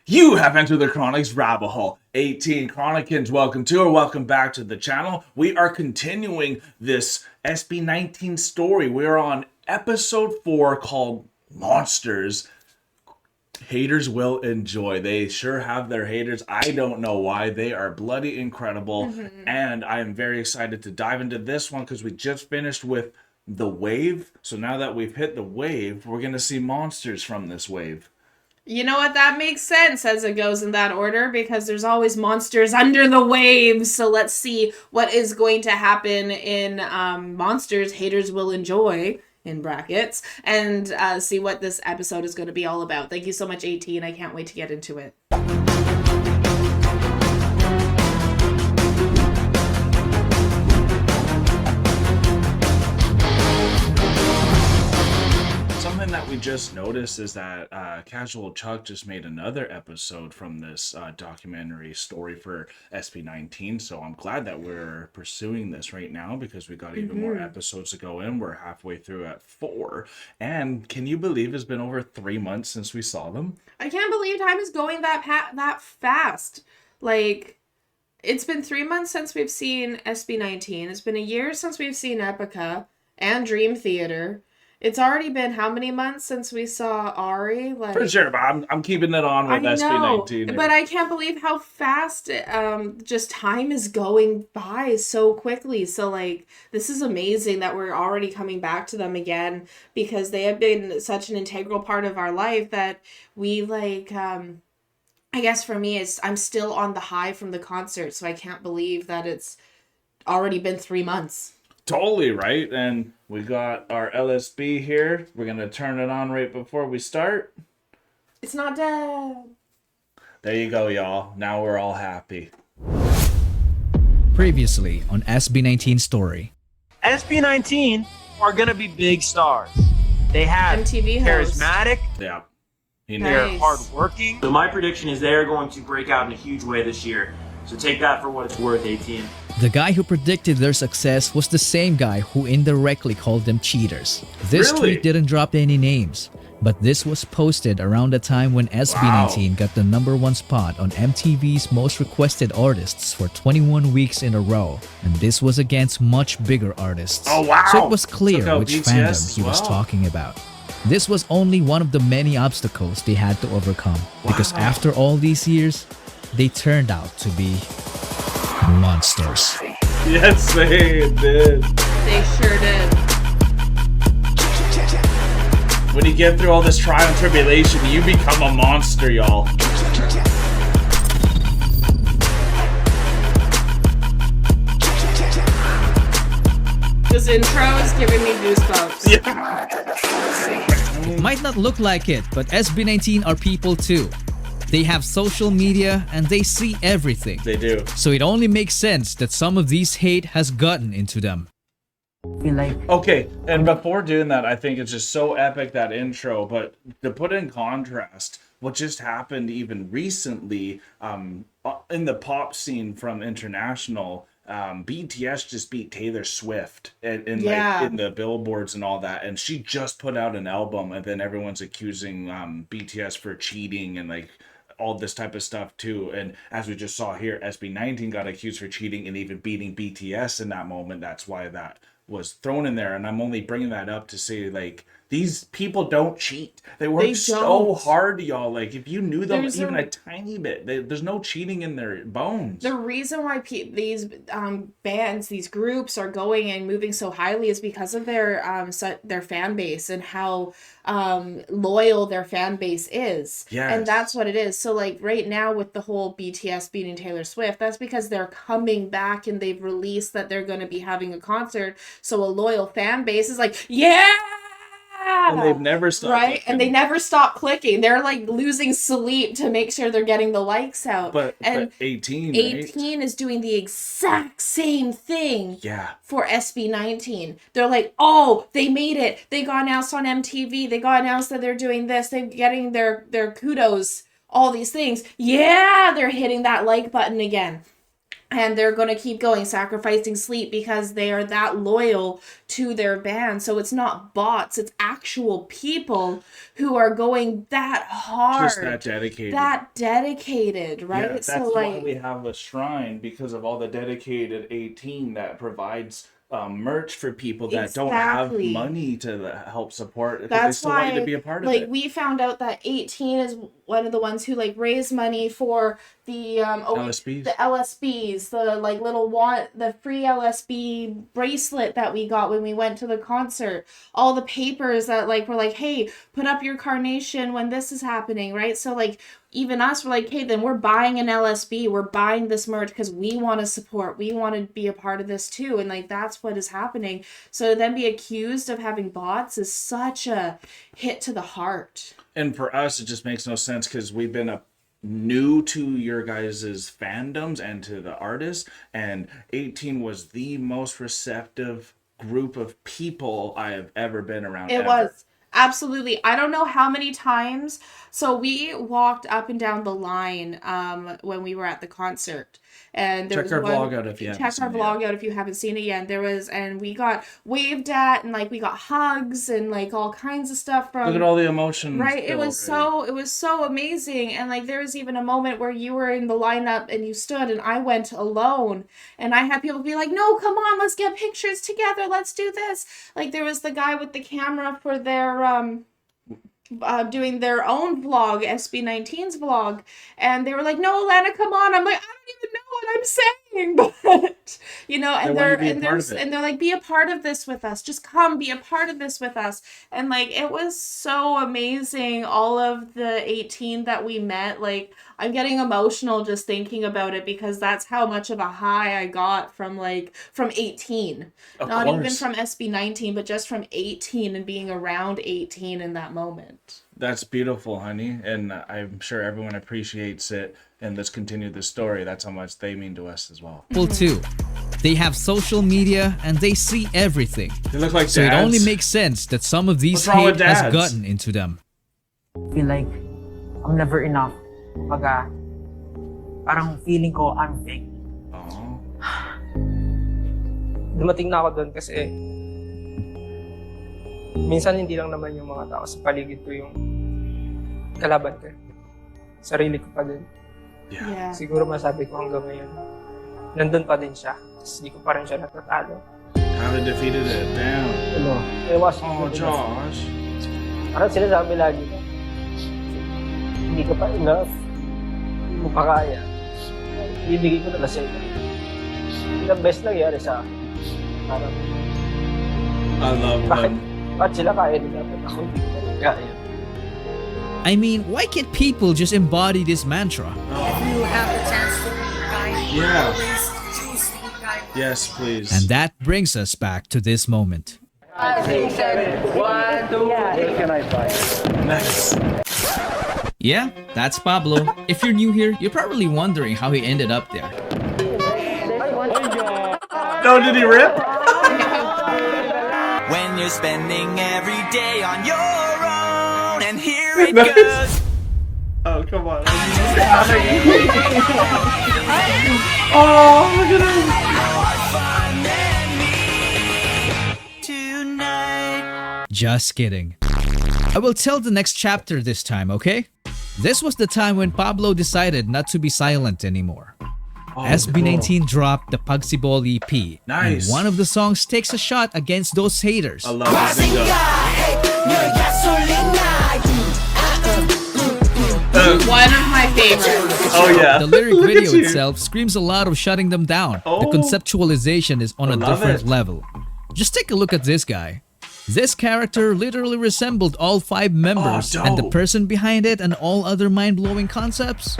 You have entered the Chronic's rabbit hole. 18 Chronicans, welcome back to the channel. We are continuing this SB19 story. We are on episode 4 called Monsters. Haters will enjoy. They sure have their haters. I don't know why. They are bloody incredible. And I am very excited to dive into this one because we just finished with the wave. So now that we've hit the wave, we're going to see monsters from this wave. You know what? That makes sense as it goes in that order because there's always monsters under the waves. So let's see what is going to happen in Monsters Haters Will Enjoy, in brackets, and see what this episode is going to be all about. Thank you so much, 18. I can't wait to get into it. That we just noticed is that Casual Chuck just made another episode from this documentary story for SB19, so I'm glad that we're pursuing this right now because we got even more episodes to go in. We're halfway through at 4, and can you believe it's been over 3 months since we saw them? I can't believe time is going that fast. Like, it's been 3 months since we've seen SB19. It's been a year since we've seen Epica and Dream Theater. It's already been how many months since we saw Ari? For sure, but I'm keeping it on with SB19. But I can't believe how fast just time is going by so quickly. So, like, this is amazing that we're already coming back to them again because they have been such an integral part of our life that we, like, I guess for me, I'm still on the high from the concert, so I can't believe that it's already been 3 months. Totally, right? And we got our LSB here. We're going to turn it on right before we start. It's not dead. There you go, y'all. Now we're all happy. Previously on SB19 Story. SB19 are going to be big stars. They have MTV hosts. Charismatic. Yeah. They're hardworking. So my prediction is they're going to break out in a huge way this year. So take that for what it's worth, 18. The guy who predicted their success was the same guy who indirectly called them cheaters. This tweet didn't drop any names, but this was posted around the time when SB19 got the #1 spot on MTV's Most Requested Artists for 21 weeks in a row, and this was against much bigger artists. Oh wow! So it was clear which BTS fandom he was talking about. This was only one of the many obstacles they had to overcome, because after all these years, they turned out to be monsters. Yes, they did. They sure did. When you get through all this trial and tribulation, you become a monster, y'all. This intro is giving me goosebumps. Yeah. It might not look like it, but SB19 are people too. They have social media and they see everything. They do. So it only makes sense that some of these hate has gotten into them. Okay, and before doing that, I think it's just so epic, that intro, but to put in contrast, what just happened even recently in the pop scene from international, BTS just beat Taylor Swift in the billboards and all that, and she just put out an album, and then everyone's accusing BTS for cheating and like all this type of stuff too. And as we just saw here, SB19 got accused for cheating and even beating BTS in that moment. That's why that was thrown in there. And I'm only bringing that up to say, like, these people don't cheat. They work so hard, y'all. Like, if you knew them even a tiny bit, there's no cheating in their bones. The reason why these bands, these groups are going and moving so highly is because of their fan base and how loyal their fan base is. Yes. And that's what it is. So, like, right now with the whole BTS beating Taylor Swift, that's because they're coming back and they've released that they're going to be having a concert. So a loyal fan base is like, yeah! And they've never stopped. Right? Clicking. And they never stop clicking. They're like losing sleep to make sure they're getting the likes out. But 18 is doing the exact same thing for SB19. They're like, oh, they made it. They got announced on MTV. They got announced that they're doing this. They're getting their kudos, all these things. Yeah, they're hitting that like button again. And they're going to keep going, sacrificing sleep because they are that loyal to their band. So it's not bots, it's actual people who are going that hard. Just that dedicated. That dedicated, right? Yeah, that's so why we have a shrine, because of all the dedicated 18 that provides merch for people that don't have money to help support. That's they still want you to be a part of it. Like, we found out that 18 is one of the ones who like raise money for the LSBs. The LSBs, the like little the free LSB bracelet that we got when we went to the concert, all the papers that like were like, hey, put up your carnation when this is happening, right? So like even us were like, hey, then we're buying an LSB, we're buying this merch because we want to support, we want to be a part of this too, and like that's what is happening. So to then be accused of having bots is such a hit to the heart. And for us, it just makes no sense because we've been new to your guys' fandoms and to the artists, and 18 was the most receptive group of people I have ever been around. It was. Absolutely. I don't know how many times. So we walked up and down the line when we were at the concert. And there check our vlog out if you haven't seen it. Check our vlog out if you haven't seen it yet. And we got waved at, and like we got hugs and like all kinds of stuff from. Look at all the emotions. Right. It was so amazing. And like there was even a moment where you were in the lineup and you stood, and I went alone, and I had people be like, "No, come on, let's get pictures together. Let's do this." Like there was the guy with the camera for their doing their own vlog, SB19's vlog, and they were like, "No, Lana, come on." I'm like, "I don't even know what I'm saying," but you know, and they're like, "Be a part of this with us. Just come, be a part of this with us." And like it was so amazing. All of the 18 that we met, like I'm getting emotional just thinking about it because that's how much of a high I got from 18. Not even from SB19, but just from 18 and being around 18 in that moment. That's beautiful, honey, and I'm sure everyone appreciates it. And let's continue the story. That's how much they mean to us as well. Well, too. They have social media and they see everything. They look like dads. So it only makes sense that some of these hate has gotten into them. I feel like I'm never enough. Parang feeling ko I'm fake. Oh. Dumating na ako doon kasi minsan hindi lang naman yung mga tao sa paligid ko yung kalaban ko. Sarili ko pa din. Yeah. Siguro masabi ko hanggang ngayon, nandun pa din siya. Kasi hindi ko pa rin siya natatalo. Haven't defeated it. Damn. Oh, Josh. Parang sinasabi lagi ko, hindi ka pa enough. Hindi mo pa kaya. Ibigay ko na lang sa'yo. Ilang best nangyari sa akin. Parang, I love them. Bakit sila kaya nila? Ako hindi ko na kaya. I mean, why can't people just embody this mantra? If you have the chance to be kind, always choose to be kind. Yes, please. And that brings us back to this moment. 5, 6, 7, 1, 2, 3. Can I fight? Nice. Yeah, that's Pablo. If you're new here, you're probably wondering how he ended up there. No, did he rip? When you're spending every day on your own, and here it goes. Oh, come on. Oh, look at him. Just kidding. I will tell the next chapter this time, okay? This was the time when Pablo decided not to be silent anymore. SB19 dropped the Pagsibol EP. Nice. And one of the songs takes a shot against those haters. I love this thing. One of my favorites. Oh yeah. The lyric video itself screams a lot of shutting them down. The conceptualization is on a different level. Just take a look at this guy. This character literally resembled all 5 members, and the person behind it and all other mind-blowing concepts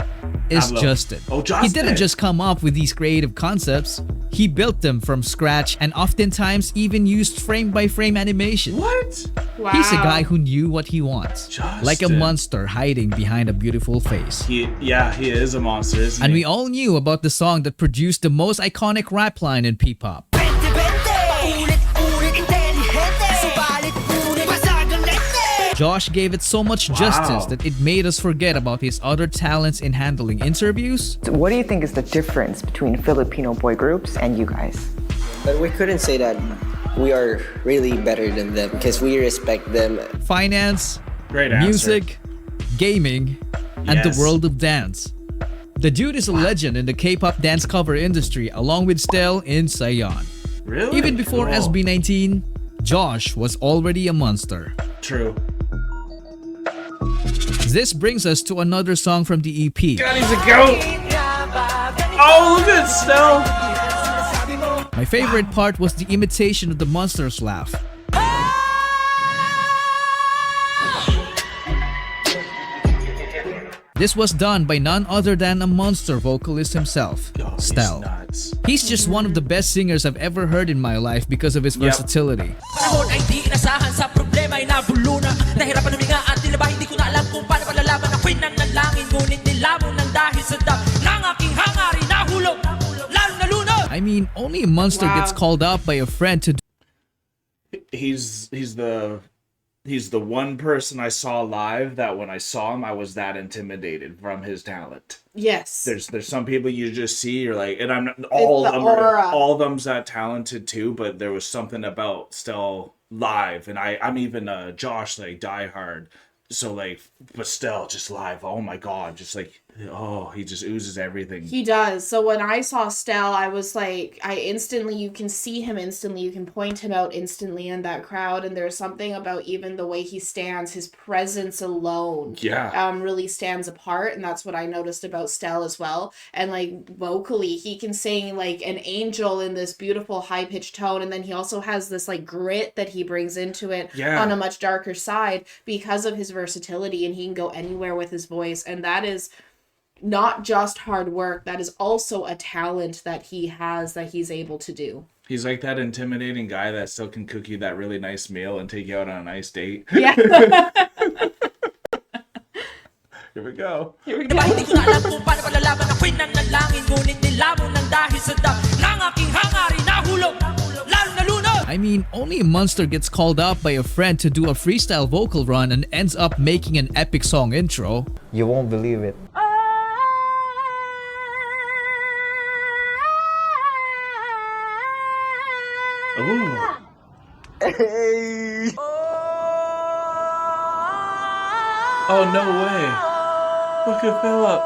is Justin. He didn't just come up with these creative concepts, he built them from scratch and oftentimes even used frame-by-frame animation. What? Wow. He's a guy who knew what he wants. Justin. Like a monster hiding behind a beautiful face. He is a monster, isn't And he? we all knew about the song that produced the most iconic rap line in P-pop. Josh gave it so much justice that it made us forget about his other talents in handling interviews. So what do you think is the difference between Filipino boy groups and you guys? But we couldn't say that we are really better than them because we respect them. Finance, Great answer. music, gaming, and the world of dance. The dude is a legend in the K-pop dance cover industry along with Stel in Saigon. Really? Even before Cool. SB19, Josh was already a monster. True. This brings us to another song from the EP. God, he's a goat. Oh, look at Stel. My favorite part was the imitation of the monster's laugh. This was done by none other than a monster vocalist himself, Stel. He's just one of the best singers I've ever heard in my life because of his versatility. I mean, only a monster gets called out by a friend to He's the one person I saw live that when I saw him, I was that intimidated from his talent. Yes. There's some people you just see, you're like, and I'm not all of them's that talented too, but there was something about Stel live, and I'm even Josh like diehard. So like, but still just live. Oh my God, just like, oh, he just oozes everything. He does. So when I saw Stel, I was like, you can see him instantly, you can point him out instantly in that crowd, and there's something about even the way he stands, his presence alone, really stands apart, and that's what I noticed about Stel as well. And like vocally, he can sing like an angel in this beautiful high pitched tone, and then he also has this like grit that he brings into it on a much darker side because of his versatility, and he can go anywhere with his voice, and that is not just hard work, that is also a talent that he has that he's able to do. He's like that intimidating guy that still can cook you that really nice meal and take you out on a nice date. Yeah. Here we go. Here we go. I mean, only a monster gets called up by a friend to do a freestyle vocal run and ends up making an epic song intro. You won't believe it. Ooh. Hey. Oh, no way. Look at Philip.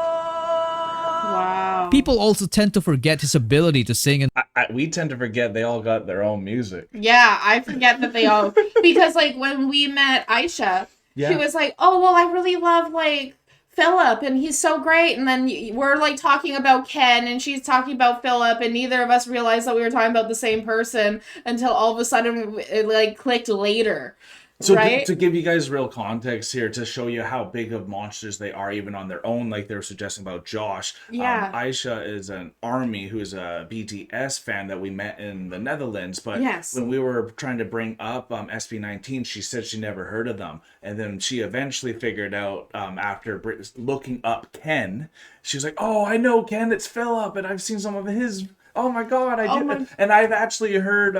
Wow. People also tend to forget his ability to sing and we tend to forget they all got their own music. Yeah, I forget that they all, because like when we met Aisha, she was like, oh, well, I really love like Philip and he's so great. And then we're like talking about Ken and she's talking about Philip, and neither of us realized that we were talking about the same person until all of a sudden it like clicked later. So right? to give you guys real context here, to show you how big of monsters they are even on their own, like they were suggesting about Josh. Yeah. Aisha is an ARMY who's a BTS fan that we met in the Netherlands. But when we were trying to bring up SB19, she said she never heard of them. And then she eventually figured out after looking up Ken, she was like, oh, I know Ken, it's Philip, and I've seen some of his. Oh my God, I did. And I've actually heard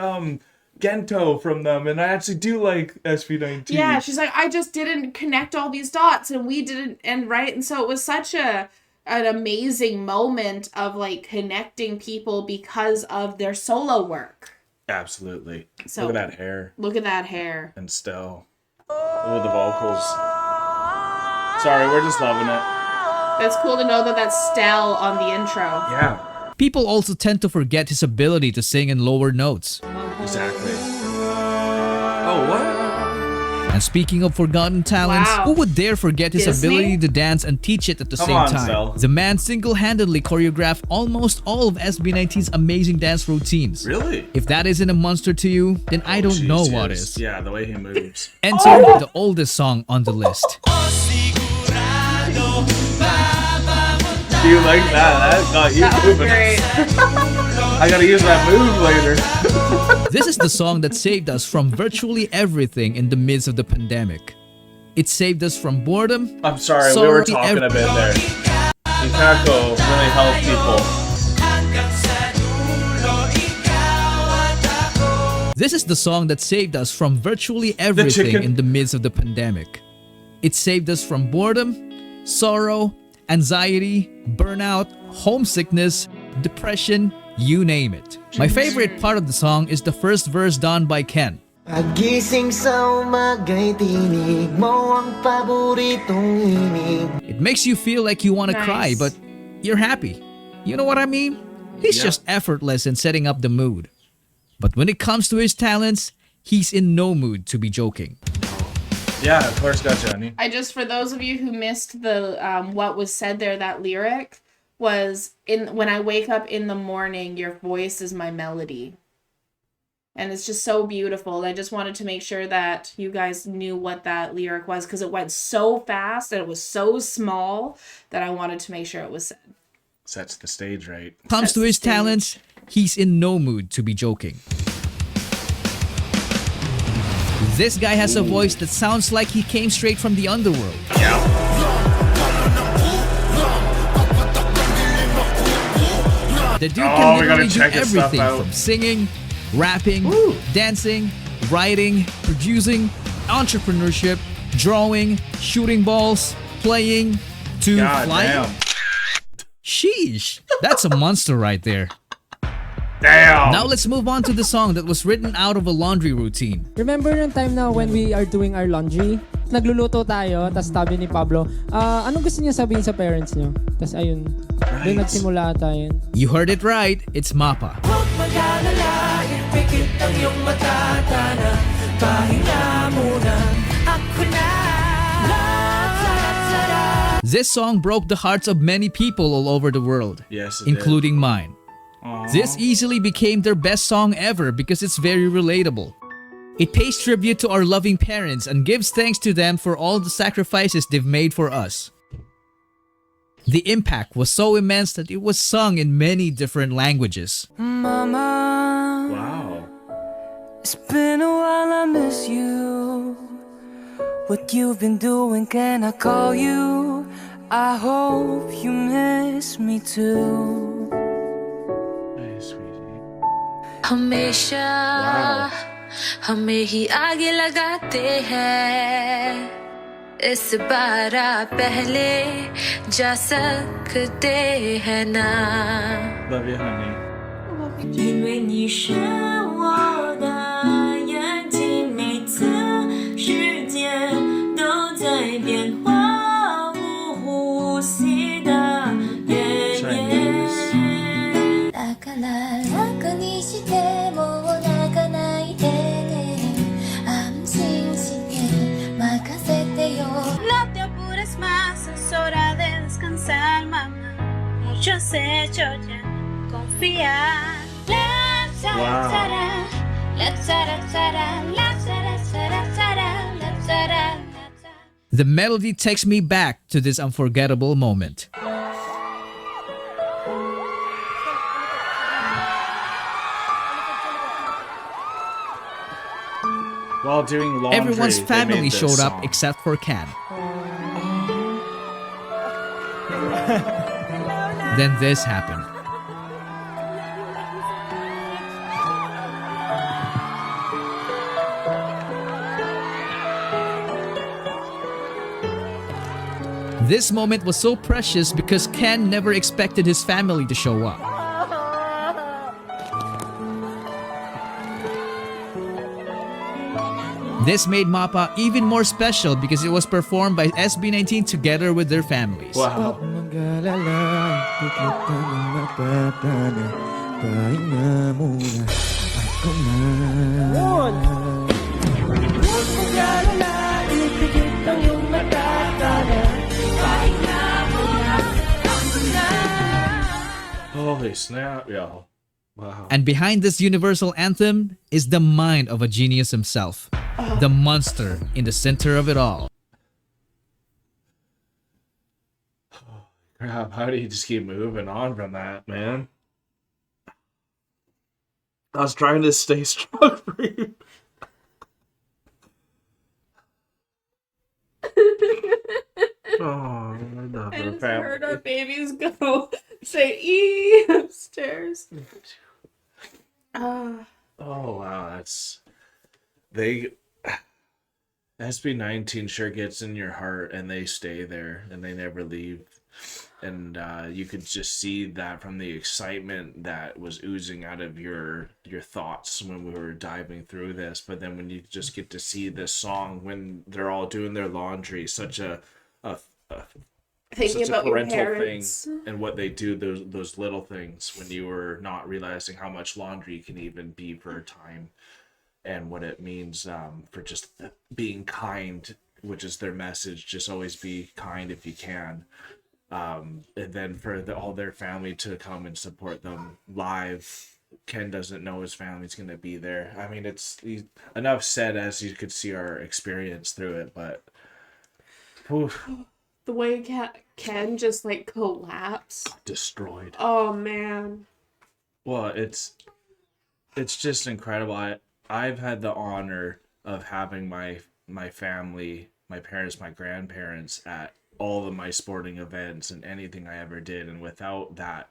Gento from them, and I actually do like SB19. Yeah, she's like, I just didn't connect all these dots, and we didn't, and so it was such an amazing moment of like connecting people because of their solo work. Absolutely. So, look at that hair. Look at that hair. And Stel. Oh, the vocals. Sorry, we're just loving it. That's cool to know that that's Stel on the intro. Yeah. People also tend to forget his ability to sing in lower notes. Exactly. Oh, what? And speaking of forgotten talents, who would dare forget his ability to dance and teach it at the same time? Stel. The man single-handedly choreographed almost all of SB19's amazing dance routines. Really? If that isn't a monster to you, then I don't know what is. Yeah, the way he moves. Enter the oldest song on the list. Do you like that? That got you moving. Great. I gotta use that move later. This is the song that saved us from virtually everything in the midst of the pandemic. It saved us from boredom. I'm sorry, we were talking a bit there. Ikako really helped people. This is the song that saved us from virtually everything in the midst of the pandemic. It saved us from boredom, sorrow, anxiety, burnout, homesickness, depression, you name it. My favorite part of the song is the first verse done by Ken. Pagising sa umaga'y tinig mo ang paboritong himig. It makes you feel like you want to cry, but you're happy. You know what I mean? He's just effortless in setting up the mood. But when it comes to his talents, he's in no mood to be joking. Yeah, of course, gotcha, honey. I just, for those of you who missed the what was said there, that lyric was when I wake up in the morning, your voice is my melody. And it's just so beautiful. I just wanted to make sure that you guys knew what that lyric was, because it went so fast and it was so small that I wanted to make sure it was said. Sets the stage right. Comes to his talents, he's in no mood to be joking. This guy has a voice that sounds like he came straight from the underworld. The dude can literally do everything from singing, rapping, dancing, writing, producing, entrepreneurship, drawing, shooting balls, playing, to flying. Sheesh, that's a monster right there. Damn! Now let's move on to the song that was written out of a laundry routine. Remember yung time na when we are doing our laundry? Nagluluto tayo, tas sabi ni Pablo, anong gusto niya sabihin sa parents niyo? Tas ayun, doon nagsimula tayo. You heard it right, it's Mappa. Huwag mag-alala, ipikit ang iyong mata, tana, pahinga muna, ako na. This song broke the hearts of many people all over the world, yes, including mine. This easily became their best song ever because it's very relatable. It pays tribute to our loving parents and gives thanks to them for all the sacrifices they've made for us. The impact was so immense that it was sung in many different languages. Mama, wow. It's been a while, I miss you. What you've been doing, can I call you? I hope you miss me too. हमेशा हमें ही आगे लगाते हैं इस बार पहले जा सकते हैं ना Love you, honey. 因为你是我的眼睛每次世界都在变化无呼吸的夜夜だから楽にしてもう泣かないでね安心して任せてよ No te apures más es hora de descansar mamá muchos hechos ya confía Wow. The melody takes me back to this unforgettable moment. While doing laundry, everyone's they family made this showed song. up except for Can. Then this happened. This moment was so precious because Ken never expected his family to show up. This made Mappa even more special because it was performed by SB19 together with their families. Wow. Holy snap, yo. Wow. And behind this universal anthem is the mind of a genius himself. The monster in the center of it all. Crap, how do you just keep moving on from that, man? I was trying to stay strong for you. Oh, I just heard our babies go say "ee" upstairs. Oh wow, they SB19 sure gets in your heart, and they stay there, and they never leave. And you could just see that from the excitement that was oozing out of your thoughts when we were diving through this. But then when you just get to see this song when they're all doing their laundry, such a Thinking such a about your parental thing, parents. and what they do, those little things when you were not realizing how much laundry can even be for a time, and what it means for just being kind, which is their message. Just always be kind if you can. And then for all their family to come and support them live. Ken doesn't know his family's going to be there. I mean, enough said, as you could see our experience through it, but oof, The way Ken just like collapsed. destroyed. Oh man. Well, it's just incredible. I've had the honor of having my family, my parents, my grandparents at all of my sporting events and anything I ever did, and without that,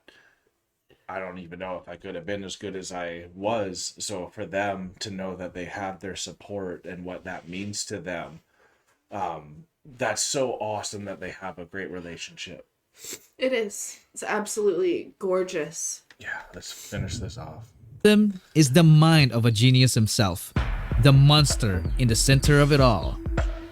I don't even know if I could have been as good as I was. So for them to know that they have their support and what that means to them, that's so awesome that they have a great relationship. It is. It's absolutely gorgeous. Yeah, let's finish this off. Them is the mind of a genius himself, the monster in the center of it all,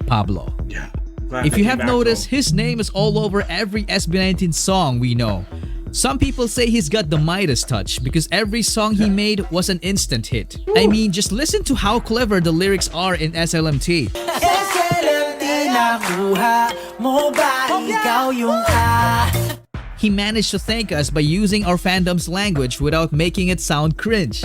Pablo. Yeah. If you have noticed, his name is all over every SB19 song we know. Some people say he's got the Midas touch because every song he made was an instant hit. I mean, just listen to how clever the lyrics are in SLMT. He managed to thank us by using our fandom's language without making it sound cringe.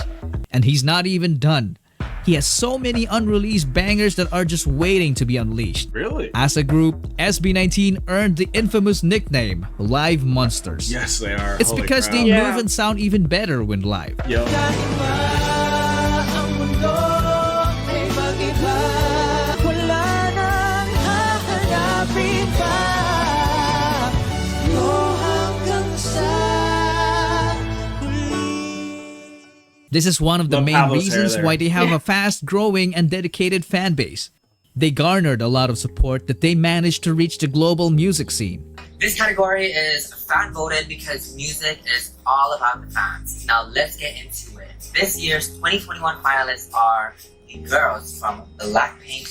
And he's not even done. He has so many unreleased bangers that are just waiting to be unleashed. Really? As a group, SB19 earned the infamous nickname Live Monsters. Yes, they are. It's Holy because crap. they move and sound even better when live. Yo. This is one of the Love main Pablo's hair reasons there. why they have a fast-growing and dedicated fan base. They garnered a lot of support that they managed to reach the global music scene. This category is fan voted because music is all about the fans. Now let's get into it. This year's 2021 finalists are the girls from Blackpink,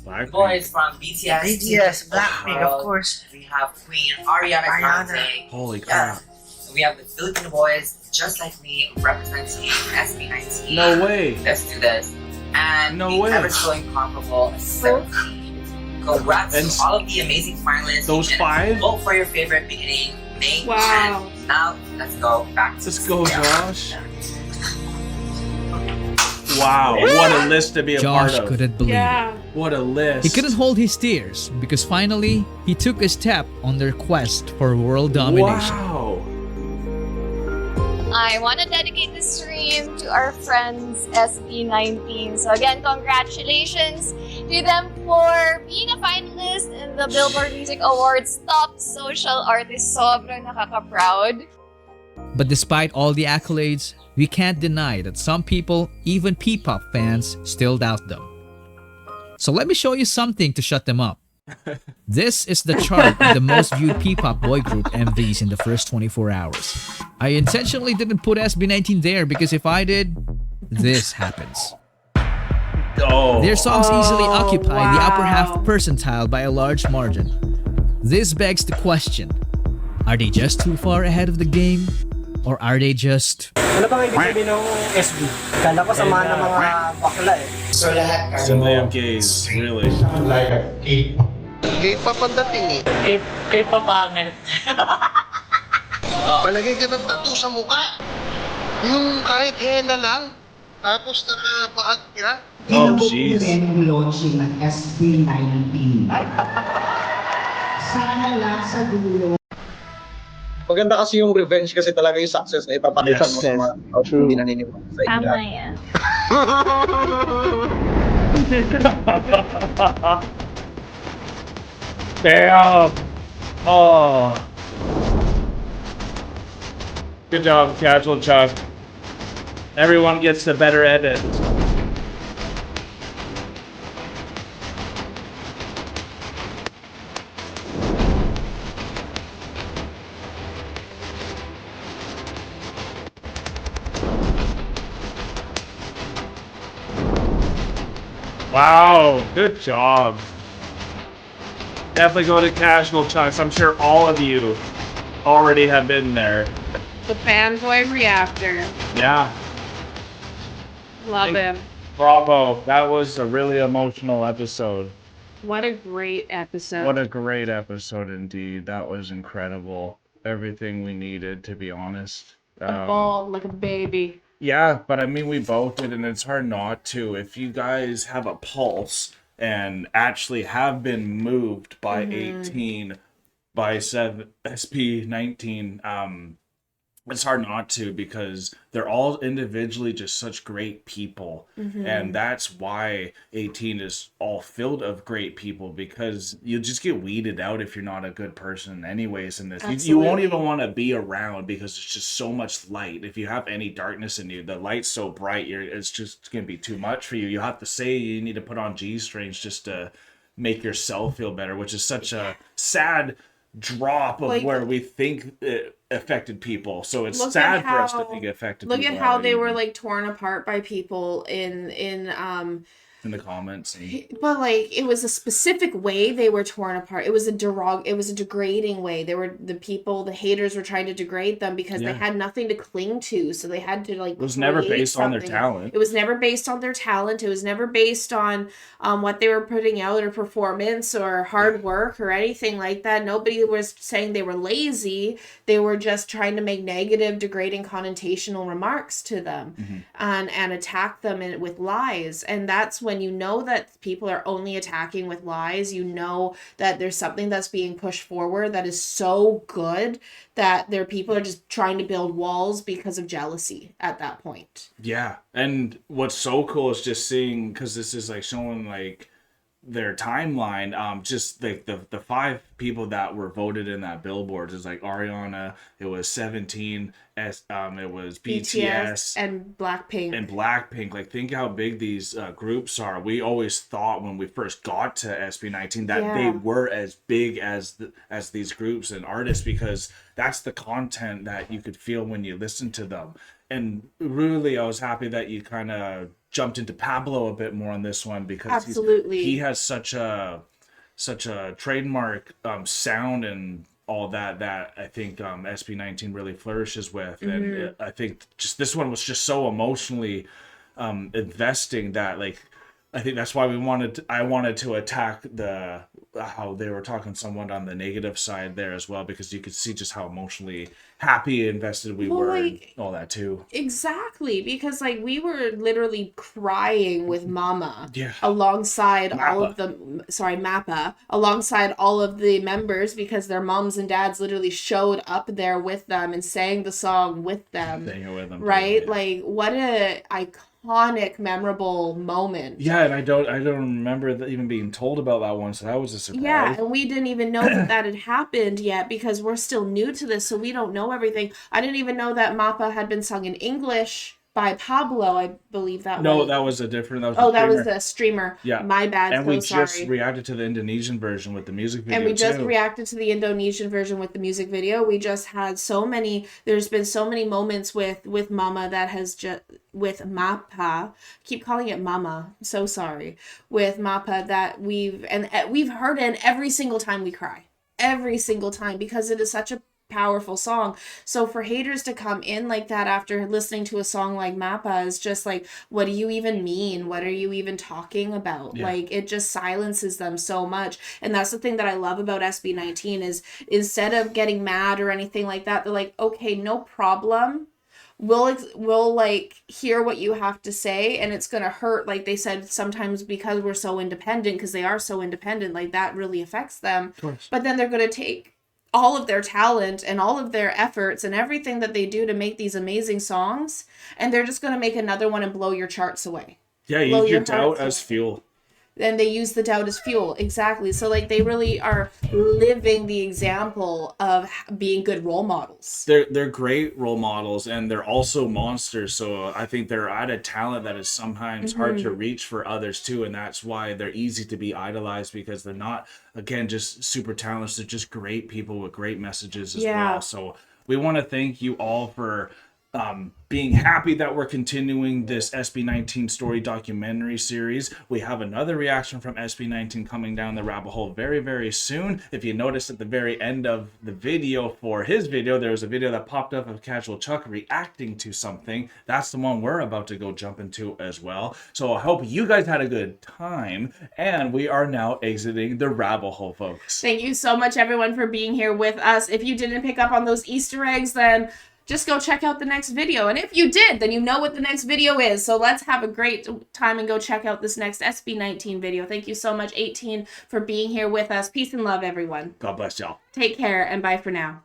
the boys from BTS, Blackpink, of course. We have Queen Ariana Grande. Holy crap. So we have the Filipino boys, just like me, representing SB19. No way. Let's do this. And No the way. ever so incomparable 17. Congrats And to all of the amazing finalists. those You can 5? Vote for your favorite beginning, May, Wow. and now let's go back to Let's go, Josh. Wow, what a list to be a Josh part of. couldn't believe it. What a list. He couldn't hold his tears because finally, he took a step on their quest for world domination. Wow. I want to dedicate this stream to our friends SB19. So again, congratulations to them for being a finalist in the Billboard Music Awards Top Social Artist. Sobrang nakaka-proud. But despite all the accolades, we can't deny that some people, even P-pop fans, still doubt them. So let me show you something to shut them up. This is the chart of the most viewed P-pop boy group MVs in the first 24 hours. I intentionally didn't put SB19 there because if I did, this happens. Oh. Their songs easily occupy the upper half percentile by a large margin. This begs the question, are they just too far ahead of the game? Or are they just... Ano bang ibig sabihin ng SB? Kala ko sama ng mga bakla eh. So lahat Assembly of gays, really. Gay pa pandating eh. Kay papangit. Palagay ka ng tattoo sa mukha. Yung kahit henna lang. Tapos nakapaag ka. Oh, jeez. Launching ng SB19. Sana lang sa dulo. Maganda kasi yung revenge kasi talaga yung success na ipapakita mo sa mga hindi naniniwala sa inyo. Tama yan. Damn. Oh. Good job, Casual Chuck. Everyone gets the better edit. Wow, good job. Definitely go to Casual Chunks. I'm sure all of you already have been there. The fanboy reactor. Yeah. Love him. Bravo. That was a really emotional episode. What a great episode. What a great episode indeed. That was incredible. Everything we needed, to be honest. A ball like a baby. Yeah, but I mean, we both did, and it's hard not to. If you guys have a pulse and actually have been moved by 18, by SB19, it's hard not to, because they're all individually just such great people. And that's why 18 is all filled of great people, because you just get weeded out if you're not a good person anyways in this. You won't even want to be around, because it's just so much light. If you have any darkness in you, the light's so bright, it's just going to be too much for you. You have to say you need to put on G-strings just to make yourself feel better, which is such a sad drop of where we think it affected people. So it's sad for us to think it affected people. Look at how they were like torn apart by people in the comments. But like, it was a specific way they were torn apart. It was a degrading way. The haters were trying to degrade them because they had nothing to cling to. So they had to like, it was never based on their talent. It was never based on their talent. It was never based on what they were putting out, or performance, or hard work, or anything like that. Nobody was saying they were lazy. They were just trying to make negative, degrading, connotational remarks to them and attack them with lies. And that's when you know that people are only attacking with lies. You know that there's something that's being pushed forward that is so good that their people are just trying to build walls because of jealousy at that point. Yeah. And what's so cool is just seeing, because this is like showing like their timeline, just like the 5 people that were voted in that billboard is like Ariana, it was 17, it was BTS and Blackpink. Like, think how big these groups are. We always thought when we first got to SB19 that they were as big as these groups and artists, because that's the content that you could feel when you listen to them. And really, I was happy that you kind of jumped into Pablo a bit more on this one, because he has such a trademark sound and all that I think SB19 really flourishes with. And I think just this one was just so emotionally investing that, like, I think that's why I wanted to attack how they were talking somewhat on the negative side there as well, because you could see just how emotionally happy and invested we were, and all that too. Exactly, because like we were literally crying with Mama alongside Mappa alongside all of the members, because their moms and dads literally showed up there with them and sang the song with them. Right? Like, what a iconic, memorable moment. Yeah, and I don't remember even being told about that one, so that was a surprise. Yeah, and we didn't even know that had happened yet, because we're still new to this, so we don't know everything. I didn't even know that Mappa had been sung in English by Pablo, I believe that was. No, that was a different. That was the streamer. Yeah, my bad. And we just reacted to the Indonesian version with the music video. And we just reacted to the Indonesian version with the music video. We just had so many. There's been so many moments with Mama that has just with Mappa. Keep calling it Mama. I'm so sorry. With Mappa that we've heard it, and every single time we cry. Every single time, because it is such a powerful song. So for haters to come in like that after listening to a song like Mappa is just like, what do you even mean? What are you even talking about? Like, it just silences them so much. And that's the thing that I love about SB19 is, instead of getting mad or anything like that, they're like, okay, no problem. We'll like hear what you have to say, and it's gonna hurt, like they said, sometimes because we're so independent, because they are so independent, like that really affects them. Of course. But then they're gonna take all of their talent and all of their efforts and everything that they do to make these amazing songs, and they're just going to make another one and blow your charts away. Yeah, use your doubt as fuel. And they use the doubt as fuel. Exactly. So like, they really are living the example of being good role models. They're great role models, and they're also monsters. So I think they're at a talent that is sometimes hard to reach for others too. And that's why they're easy to be idolized, because they're not, again, just super talented. They're just great people with great messages as well. So we want to thank you all for being happy that we're continuing this SB19 Story documentary series. We have another reaction from SB19 coming down the rabbit hole very, very soon. If you noticed at the very end of the video for his video, there was a video that popped up of Casual Chuck reacting to something. That's the one we're about to go jump into as well. So I hope you guys had a good time, and we are now exiting the rabbit hole, folks. Thank you so much, everyone, for being here with us. If you didn't pick up on those Easter eggs, then just go check out the next video. And if you did, then you know what the next video is. So let's have a great time and go check out this next SB19 video. Thank you so much, 18, for being here with us. Peace and love, everyone. God bless y'all. Take care and bye for now.